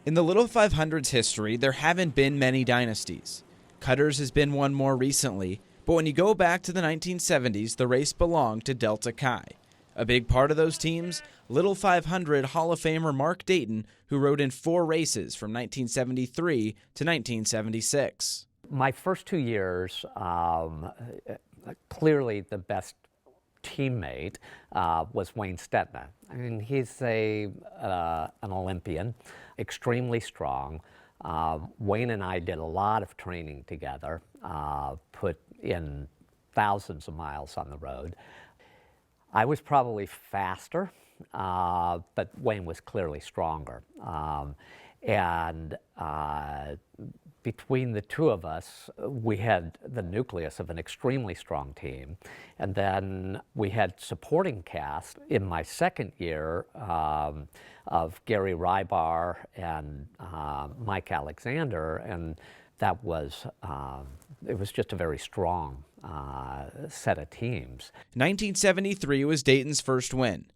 In the Little 500's history, there haven't been many dynasties. Cutter's has been one more recently, but when you go back to the 1970s, the race belonged to Delta Chi. A big part of those teams, Little 500 Hall of Famer Mark Dayton, who rode in 4 races from 1973 to 1976. My first 2 years, clearly the best teammate was Wayne Stetna. I mean, he's an Olympian, extremely strong. Wayne and I did a lot of training together, put in thousands of miles on the road. I was probably faster, but Wayne was clearly stronger. Between the two of us, we had the nucleus of an extremely strong team. And then we had supporting cast in my second year of Gary Rybar and Mike Alexander, and that was, it was just a very strong set of teams. 1973 was Dayton's first win.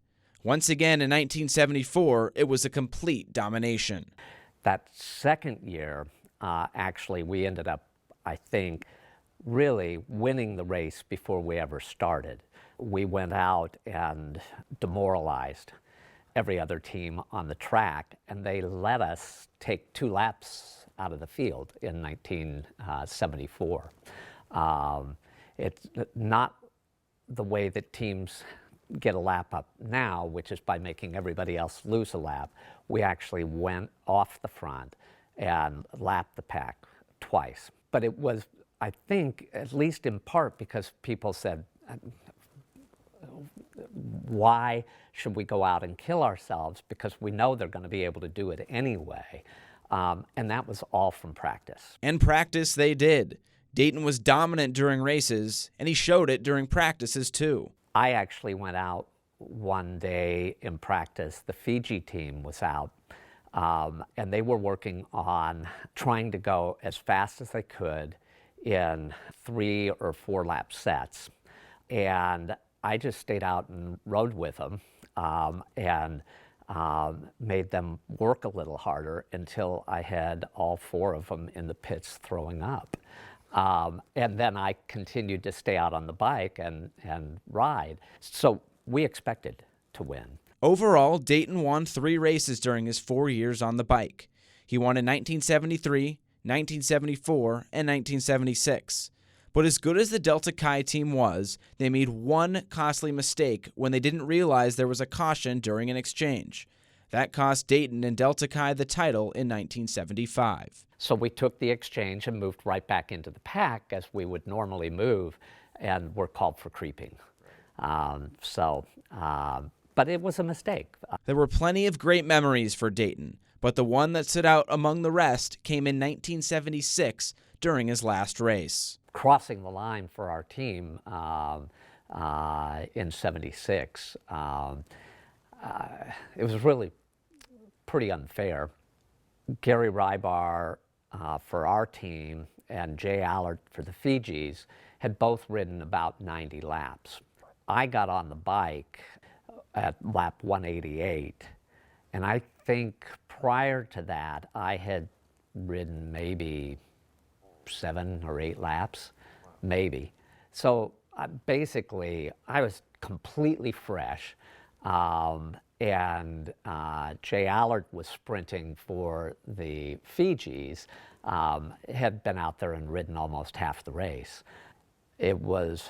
Once again in 1974, it was a complete domination. That second year, actually, we ended up, I think, really winning the race before we ever started. We went out and demoralized every other team on the track, and they let us take 2 laps out of the field in 1974. It's not the way that teams get a lap up now, which is by making everybody else lose a lap. We actually went off the front and lapped the pack twice. But it was, I think, at least in part because people said, why should we go out and kill ourselves? Because we know they're going to be able to do it anyway. And that was all from practice. And practice they did. Dayton was dominant during races, and he showed it during practices too. I actually went out one day in practice. The Fiji team was out, and they were working on trying to go as fast as they could in 3 or 4 lap sets. And I just stayed out and rode with them and made them work a little harder until I had all 4 of them in the pits throwing up. And then I continued to stay out on the bike and ride. So we expected to win. Overall, Dayton won 3 races during his 4 years on the bike. He won in 1973, 1974, and 1976. But as good as the Delta Chi team was, they made one costly mistake when they didn't realize there was a caution during an exchange. That cost Dayton and Delta Chi the title in 1975. So we took the exchange and moved right back into the pack as we would normally move, and were called for creeping. But it was a mistake. There were plenty of great memories for Dayton, but the one that stood out among the rest came in 1976 during his last race. Crossing the line for our team in '76, it was really pretty unfair. Gary Rybar for our team and Jay Allard for the Fijis had both ridden about 90 laps. I got on the bike at lap 188, and I think prior to that I had ridden maybe 7 or 8 laps, maybe. So basically I was completely fresh. And Jay Allard was sprinting for the Fijis, had been out there and ridden almost half the race. It was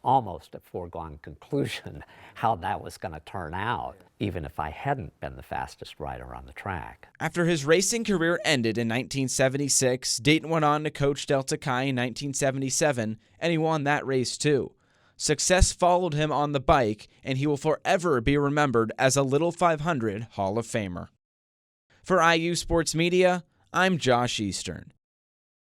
almost a foregone conclusion how that was going to turn out, even if I hadn't been the fastest rider on the track. After his racing career ended in 1976, Dayton went on to coach Delta Chi in 1977, and he won that race too. Success followed him on the bike, and he will forever be remembered as a Little 500 Hall of Famer. For IU Sports Media, I'm Josh Eastern.